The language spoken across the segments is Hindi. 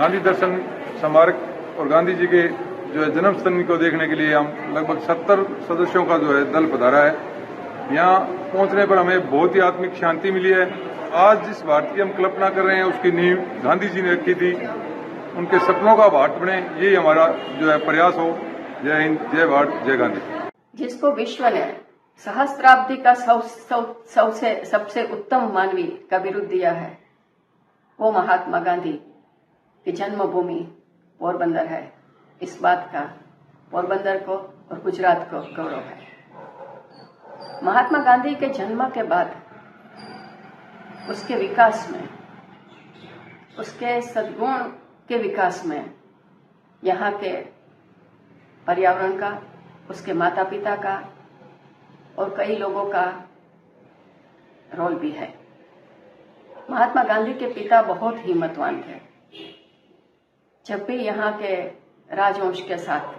गांधी दर्शन स्मारक और गांधी जी के जो है जन्मस्थल को देखने के लिए हम लगभग 70 सदस्यों का जो है दल पधारा है। यहाँ पहुंचने पर हमें बहुत ही आत्मिक शांति मिली है। आज जिस भारत की हम कल्पना कर रहे हैं उसकी नींव गांधी जी ने रखी थी। उनके सपनों का भारत बने, यही हमारा जो है प्रयास हो। जय हिंद, जय भारत, जय गांधी। जिसको विश्व ने सहस्त्राब्दी का सबसे उत्तम मानवी का बिरुद दिया है, वो महात्मा गांधी की जन्मभूमि पोरबंदर है। इस बात का पोरबंदर को और गुजरात को गौरव है। महात्मा गांधी के जन्म के बाद उसके विकास में, उसके सद्गुण के विकास में यहाँ के पर्यावरण का, उसके माता पिता का और कई लोगों का रोल भी है। महात्मा गांधी के पिता बहुत हिम्मतवान थे। जब भी यहाँ के राजवंश के साथ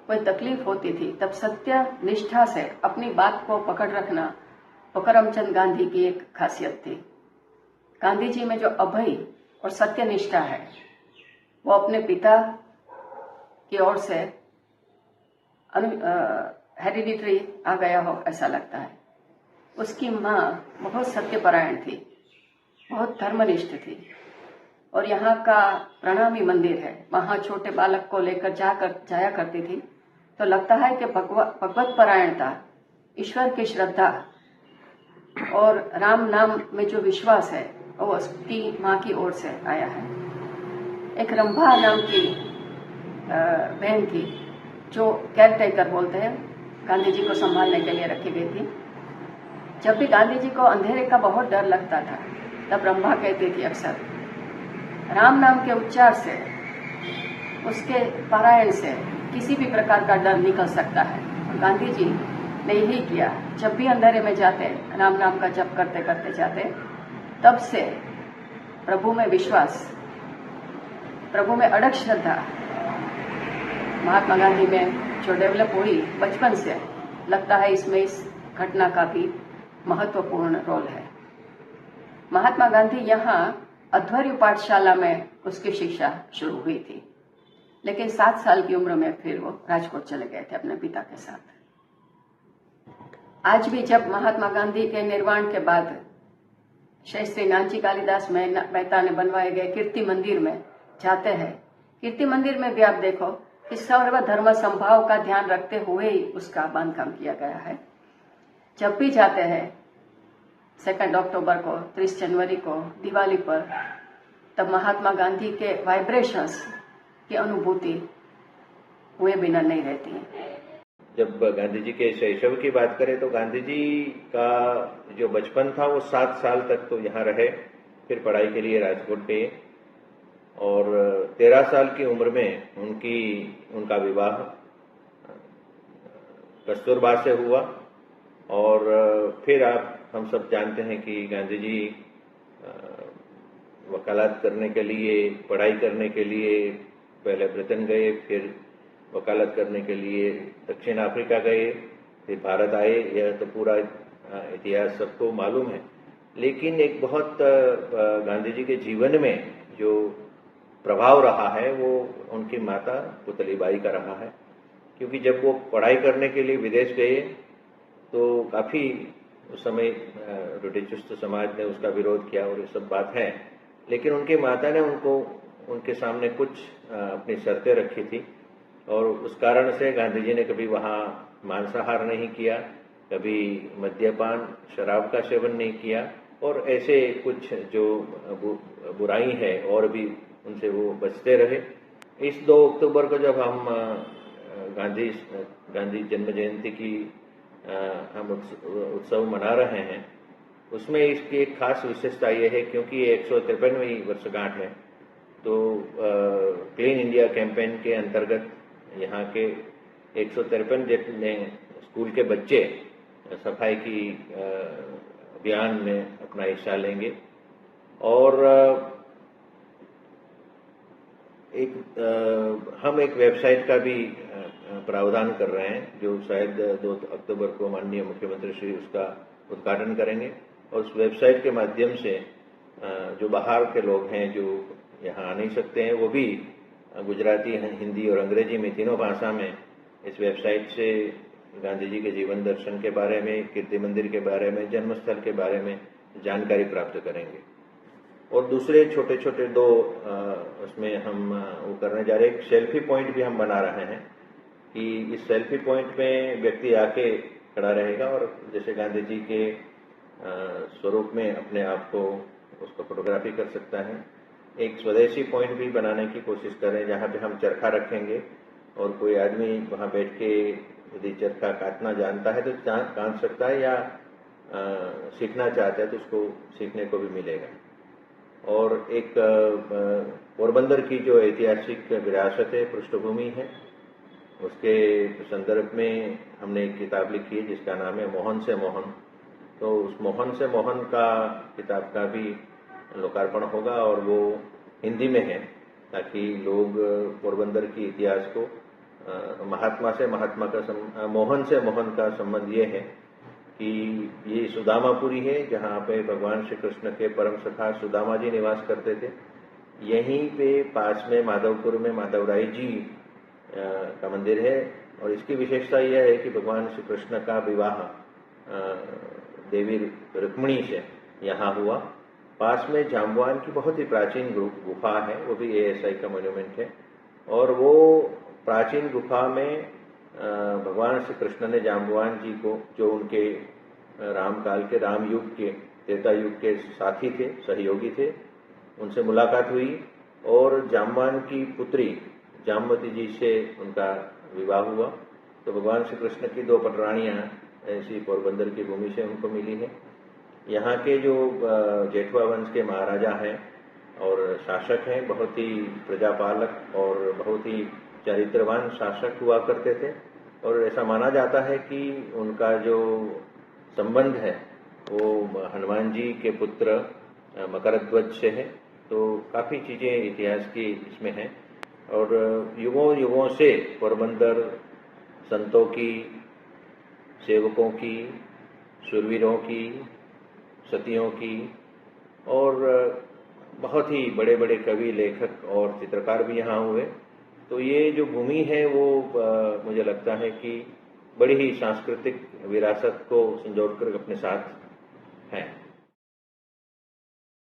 कोई तकलीफ होती थी तब सत्य निष्ठा से अपनी बात को पकड़ रखना वो करमचंद गांधी की एक खासियत थी। गांधी जी में जो अभय और सत्य निष्ठा है वो अपने पिता की ओर से हेरिडिटरी आ गया हो ऐसा लगता है। उसकी माँ बहुत सत्यपरायण थी, बहुत धर्मनिष्ठ थी और यहाँ का प्रणामी मंदिर है, वहाँ छोटे बालक को लेकर जाया करती थी तो लगता है कि भगवत परायणता, ईश्वर की श्रद्धा और राम नाम में जो विश्वास है वो उसकी माँ की ओर से आया है। एक रंभा नाम की बहन थी जो केयरटेकर बोलते हैं, गांधी जी को संभालने के लिए रखी गई थी। जब भी गांधी जी को अंधेरे का बहुत डर लगता था तब रंभा कहती थी अक्सर, राम नाम के उच्चार से, उसके पारायण से किसी भी प्रकार का डर निकल सकता है। और गांधी जी ने यही किया। जब भी अंधेरे में जाते, राम नाम का जप करते करते जाते, तब से प्रभु में विश्वास, प्रभु में अड़ग श्रद्धा महात्मा गांधी में जो डेवलप हुई बचपन से, लगता है इसमें इस घटना का भी महत्वपूर्ण रोल है। महात्मा गांधी यहाँ अध्वर्य पाठशाला में उसकी शिक्षा शुरू हुई थी, लेकिन 7 साल की उम्र में फिर वो राजकोट चले गए थे अपने पिता के साथ। आज भी जब महात्मा गांधी के निर्वाण के बाद श्री नानजी कालिदास मेहता ने बनवाए गए कीर्ति मंदिर में जाते हैं, कीर्ति मंदिर में भी आप देखो कि सर्वधर्म संभाव का ध्यान रखते हुए ही उसका बांधकाम किया गया है। जब भी जाते हैं 2 अक्टूबर को, 30 जनवरी को, दिवाली पर, तब महात्मा गांधी के वाइब्रेशंस की अनुभूति हुए बिना नहीं रहती है। जब गांधी जी के शैशव की बात करें तो गांधी जी का जो बचपन था वो 7 साल तक तो यहाँ रहे, फिर पढ़ाई के लिए राजकोट गए और 13 साल की उम्र में उनका विवाह कस्तूरबा से हुआ। और फिर हम सब जानते हैं कि गांधी जी वकालत करने के लिए, पढ़ाई करने के लिए पहले ब्रिटेन गए, फिर वकालत करने के लिए दक्षिण अफ्रीका गए, फिर भारत आए। यह तो पूरा इतिहास सबको मालूम है। लेकिन एक बहुत गांधी जी के जीवन में जो प्रभाव रहा है वो उनकी माता पुतलीबाई का रहा है, क्योंकि जब वो पढ़ाई करने के लिए विदेश गए तो काफ़ी उस समय रुढ़िचुस्त समाज ने उसका विरोध किया और ये सब बात है। लेकिन उनकी माता ने उनके सामने कुछ अपनी शर्तें रखी थी और उस कारण से गांधी जी ने कभी वहाँ मांसाहार नहीं किया, कभी मद्यपान, शराब का सेवन नहीं किया और ऐसे कुछ जो बुराई है और भी उनसे वो बचते रहे। इस 2 अक्टूबर को जब हम गांधी जन्म जयंती की हम उत्सव मना रहे हैं, उसमें इसकी एक खास विशेषता ये है क्योंकि ये 153वीं वर्षगांठ है। तो क्लीन इंडिया कैंपेन के अंतर्गत यहाँ के 153 जितने स्कूल के बच्चे सफाई की अभियान में अपना हिस्सा लेंगे और हम एक वेबसाइट का भी प्रावधान कर रहे हैं जो शायद 2 अक्टूबर को माननीय मुख्यमंत्री श्री उसका उद्घाटन करेंगे और उस वेबसाइट के माध्यम से जो बाहर के लोग हैं जो यहाँ आ नहीं सकते हैं, वो भी गुजराती, हिंदी और अंग्रेजी में तीनों भाषा में इस वेबसाइट से गांधी जी के जीवन दर्शन के बारे में, कीर्ति मंदिर के बारे में, जन्मस्थल के बारे में जानकारी प्राप्त करेंगे। और दूसरे छोटे छोटे दो उसमें हम वो करने जा रहे हैं। एक सेल्फी पॉइंट भी हम बना रहे हैं कि इस सेल्फी पॉइंट में व्यक्ति आके खड़ा रहेगा और जैसे गांधी जी के स्वरूप में अपने आप को उसको फोटोग्राफी कर सकता है। एक स्वदेशी पॉइंट भी बनाने की कोशिश करें जहाँ पे हम चरखा रखेंगे और कोई आदमी वहाँ बैठ के यदि चरखा काटना जानता है तो काट सकता है, या सीखना चाहता है तो उसको सीखने को भी मिलेगा। और एक पोरबंदर की जो ऐतिहासिक विरासत है, पृष्ठभूमि है, उसके संदर्भ में हमने एक किताब लिखी है जिसका नाम है मोहन से मोहन। तो उस मोहन से मोहन का किताब का भी लोकार्पण होगा और वो हिंदी में है, ताकि लोग पोरबंदर की इतिहास को महात्मा से मोहन से मोहन का संबंध ये है कि ये सुदामापुरी है जहाँ पे भगवान श्री कृष्ण के परम सखा सुदामा जी निवास करते थे। यहीं पे पास में माधवपुर में माधवराय जी का मंदिर है और इसकी विशेषता यह है कि भगवान श्री कृष्ण का विवाह देवी रुक्मिणी से यहाँ हुआ। पास में जाम्बवान की बहुत ही प्राचीन गुफा है, वो भी ASI का मॉन्यूमेंट है। और वो प्राचीन गुफा में भगवान श्री कृष्ण ने जाम्बवान जी को, जो उनके रामकाल के, राम युग के, त्रेता युग के साथी थे, सहयोगी थे, उनसे मुलाकात हुई और जाम्बवान की पुत्री जामवती जी से उनका विवाह हुआ। तो भगवान श्री कृष्ण की दो पटरानियां ऐसी पोरबंदर की भूमि से उनको मिली है। यहाँ के जो जेठवा वंश के महाराजा हैं और शासक हैं, बहुत ही प्रजापालक और बहुत ही चरित्रवान शासक हुआ करते थे। और ऐसा माना जाता है कि उनका जो संबंध है वो हनुमान जी के पुत्र मकरध्वज से है। तो काफ़ी चीज़ें इतिहास की इसमें हैं और युगों युगों से पोरबंदर संतों की, सेवकों की, शूरवीरों की, सतियों की और बहुत ही बड़े बड़े कवि, लेखक और चित्रकार भी यहाँ हुए। तो ये जो भूमि है वो मुझे लगता है कि बड़ी ही सांस्कृतिक विरासत को संजोकर अपने साथ है।